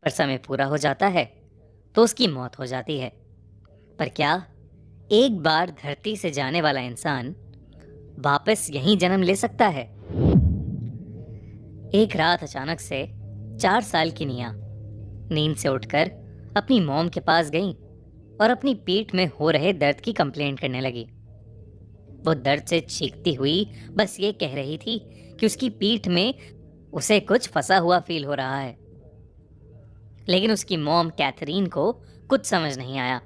पर समय पूरा हो जाता है तो उसकी मौत हो जाती है। पर क्या एक बार धरती से जाने वाला इंसान वापस यहीं जन्म ले सकता है? एक रात अचानक से 4 साल की निया नींद से उठकर अपनी मॉम के पास गई और अपनी पीठ में हो रहे दर्द की कंप्लेंट करने लगी। वो दर्द से चीखती हुई बस ये कह रही थी कि उसकी पीठ में उसे कुछ फंसा हुआ फील हो रहा है। लेकिन उसकी मॉम कैथरीन को कुछ समझ नहीं आया।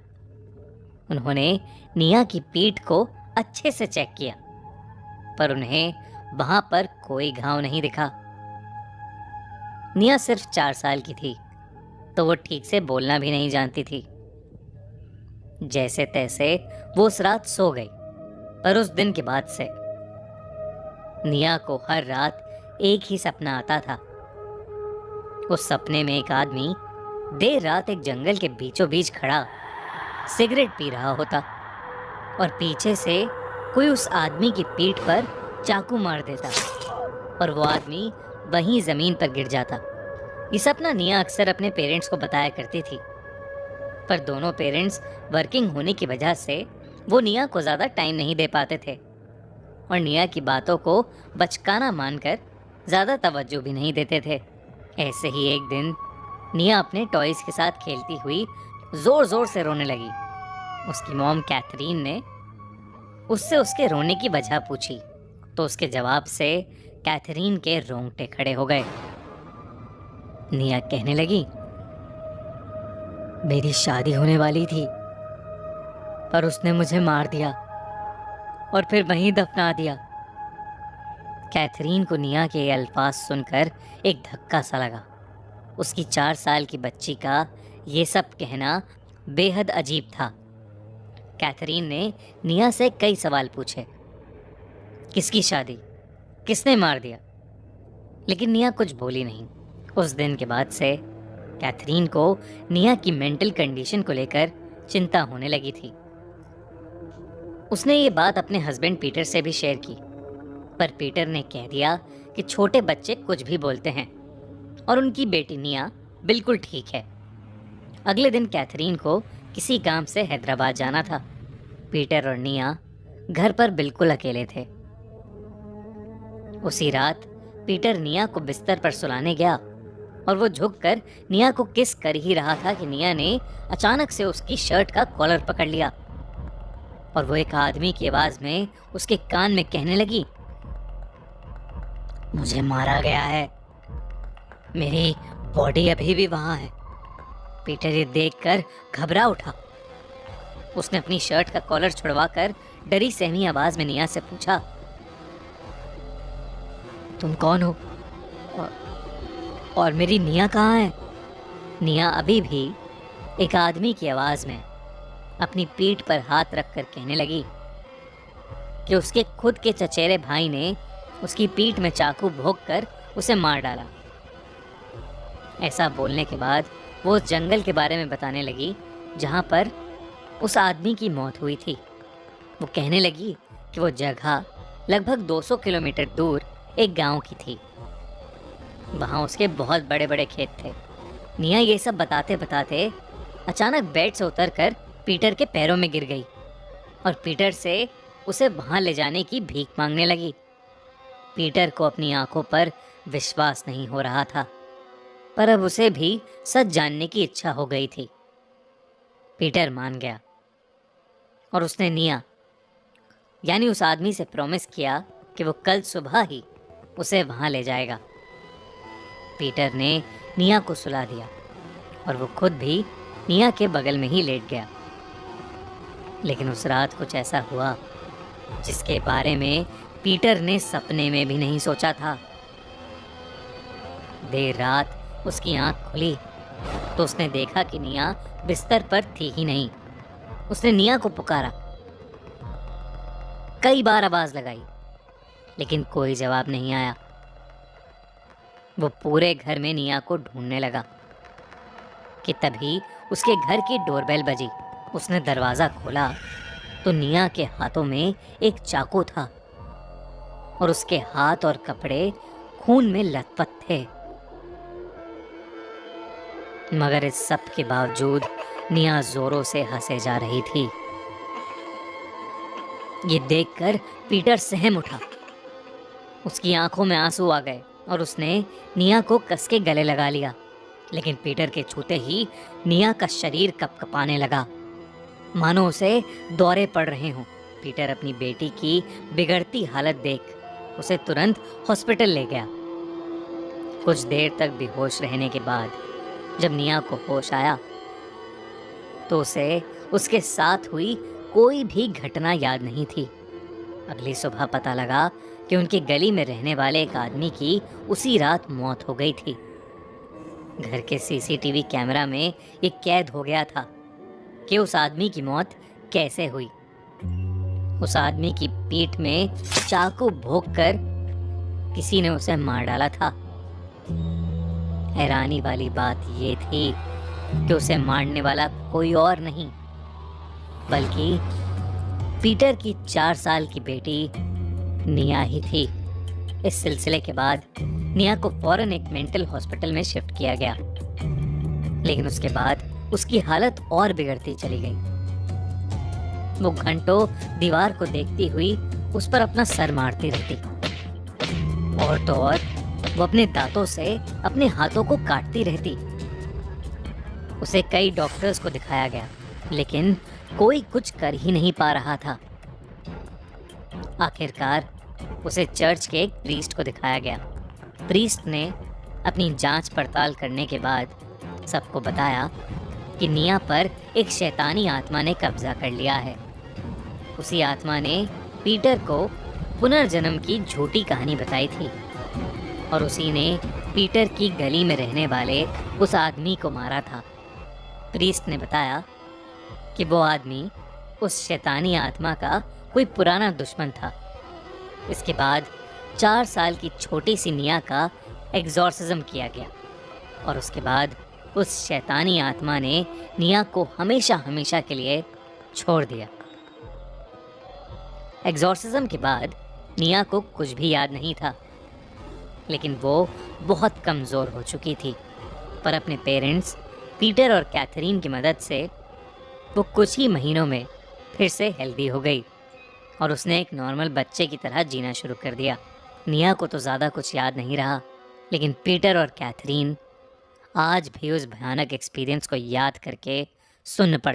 उन्होंने निया की पीठ को अच्छे से चेक किया, पर उन्हें वहां पर कोई घाव नहीं दिखा। निया सिर्फ 4 साल की थी, तो वो ठीक से बोलना भी नहीं जानती थी। जैसे तैसे वो उस रात सो गई। पर उस दिन के बाद से निया को हर रात एक ही सपना आता था। उस सपने में एक आदमी देर रात एक जंगल के बीचों बीच खड़ा सिगरेट पी रहा होता और पीछे से कोई उस आदमी की पीठ पर चाकू मार देता और वो आदमी वहीं जमीन पर गिर जाता। ये सपना निया अक्सर अपने पेरेंट्स को बताया करती थी, पर दोनों पेरेंट्स वर्किंग होने की वजह से वो निया को ज़्यादा टाइम नहीं दे पाते थे और निया की बातों को बचकाना मानकर ज़्यादा तवज्जो भी नहीं देते थे। ऐसे ही एक दिन निया अपने टॉयज़ के साथ खेलती हुई ज़ोर ज़ोर से रोने लगी। उसकी मॉम कैथरीन ने उससे उसके रोने की वजह पूछी, तो उसके जवाब से कैथरीन के रोंगटे खड़े हो गए। निया कहने लगी, मेरी शादी होने वाली थी, पर उसने मुझे मार दिया और फिर वहीं दफना दिया। कैथरीन को निया के ये अल्फाज सुनकर एक धक्का सा लगा। उसकी 4 साल की बच्ची का ये सब कहना बेहद अजीब था। कैथरीन ने निया से कई सवाल पूछे, किसकी शादी, किसने मार दिया, लेकिन निया कुछ बोली नहीं। उस दिन के बाद से कैथरीन को निया की मेंटल कंडीशन को लेकर चिंता होने लगी थी। उसने ये बात अपने हस्बैंड पीटर से भी शेयर की, पर पीटर ने कह दिया कि छोटे बच्चे कुछ भी बोलते हैं और उनकी बेटी निया बिल्कुल ठीक है। अगले दिन कैथरीन को किसी काम से हैदराबाद जाना था। पीटर और निया घर पर बिल्कुल अकेले थे। उसी रात पीटर निया को बिस्तर पर सुलाने गया और वो झुककर निया को किस कर ही रहा था कि निया ने अचानक से उसकी शर्ट का कॉलर पकड़ लिया और वो एक आदमी की आवाज में उसके कान में कहने लगी, मुझे मारा गया है, मेरी बॉडी अभी भी वहां है। पीटर ये देखकर घबरा उठा। उसने अपनी शर्ट का कॉलर छुड़वाकर डरी सहमी आवाज में निया से पूछा, तुम कौन हो और मेरी निया कहाँ है? निया अभी भी एक आदमी की आवाज में अपनी पीठ पर हाथ रखकर कहने लगी कि उसके खुद के चचेरे भाई ने उसकी पीठ में चाकू भोंककर उसे मार डाला। ऐसा बोलने के बाद वो उस जंगल के बारे में बताने लगी जहाँ पर उस आदमी की मौत हुई थी। वो कहने लगी कि वो जगह लगभग 200 किलोमीटर दूर एक गांव की थी। वहाँ उसके बहुत बड़े बड़े खेत थे। निया ये सब बताते बताते अचानक बेड से उतरकर पीटर के पैरों में गिर गई और पीटर से उसे वहाँ ले जाने की भीख मांगने लगी। पीटर को अपनी आंखों पर विश्वास नहीं हो रहा था, पर अब उसे भी सच जानने की इच्छा हो गई थी। पीटर मान गया और उसने निया यानी उस आदमी से प्रॉमिस किया कि वो कल सुबह ही उसे वहाँ ले जाएगा। पीटर ने निया को सुला दिया और वो खुद भी निया के बगल में ही लेट गया। लेकिन उस रात कुछ ऐसा हुआ जिसके बारे में पीटर ने सपने में भी नहीं सोचा था। देर रात उसकी आंख खुली तो उसने देखा कि निया बिस्तर पर थी ही नहीं। उसने निया को पुकारा, कई बार आवाज लगाई, लेकिन कोई जवाब नहीं आया। वो पूरे घर में निया को ढूंढने लगा कि तभी उसके घर की डोरबेल बजी। उसने दरवाजा खोला तो निया के हाथों में एक चाकू था और उसके हाथ और कपड़े खून में लथपथ थे। मगर इस सब के बावजूद निया जोरों से हंसे जा रही थी। ये देखकर पीटर सहम उठा। उसकी आंखों में आंसू आ गए और उसने निया को कस के गले लगा लिया। लेकिन पीटर के छूते ही निया का शरीर कपकपाने लगा, मानो उसे दौरे पड़ रहे हों। पीटर अपनी बेटी की बिगड़ती हालत देख उसे तुरंत हॉस्पिटल ले गया। कुछ देर तक बेहोश रहने के बाद जब निया को होश आया तो उसे उसके साथ हुई कोई भी घटना याद नहीं थी। अगली सुबह पता लगा कि उनकी गली में रहने वाले एक आदमी की उसी रात मौत हो गई थी। घर के सीसीटीवी कैमरा में ये कैद हो गया था कि उस आदमी की मौत कैसे हुई। उस आदमी की पीठ में चाकू भोंककर किसी ने उसे मार डाला था। हैरानी वाली बात ये थी कि उसे मारने वाला कोई और नहीं बल्कि पीटर की 4 साल की बेटी निया ही थी। इस सिलसिले के बाद निया को फौरन एक मेंटल हॉस्पिटल में शिफ्ट किया गया, लेकिन उसके बाद उसकी हालत और बिगड़ती चली गई। वो घंटों दीवार को देखती हुई उस पर अपना सर मारती रहती, और तो और वो अपने दांतों से अपने हाथों को काटती रहती। उसे कई डॉक्टर्स को दिखाया गया, लेकिन कोई कुछ कर ही नहीं पा रहा था। आखिरकार उसे चर्च के एक प्रीस्ट को दिखाया गया। प्रीस्ट ने अपनी जांच पड़ताल करने के बाद सबको बताया कि निया पर एक शैतानी आत्मा ने कब्जा कर लिया है। उसी आत्मा ने पीटर को पुनर्जन्म की झूठी कहानी बताई थी और उसी ने पीटर की गली में रहने वाले उस आदमी को मारा था। प्रीस्ट ने बताया कि वो आदमी उस शैतानी आत्मा का कोई पुराना दुश्मन था। इसके बाद 4 साल की छोटी सी निया का एग्जॉर्सिज्म किया गया और उसके बाद उस शैतानी आत्मा ने निया को हमेशा हमेशा के लिए छोड़ दिया। एग्जॉर्सिज्म के बाद निया को कुछ भी याद नहीं था, लेकिन वो बहुत कमज़ोर हो चुकी थी। पर अपने पेरेंट्स पीटर और कैथरीन की मदद से वो कुछ ही महीनों में फिर से हेल्दी हो गई और उसने एक नॉर्मल बच्चे की तरह जीना शुरू कर दिया। निया को तो ज़्यादा कुछ याद नहीं रहा, लेकिन पीटर और कैथरीन आज भी उस भयानक एक्सपीरियंस को याद करके सुन्न पड़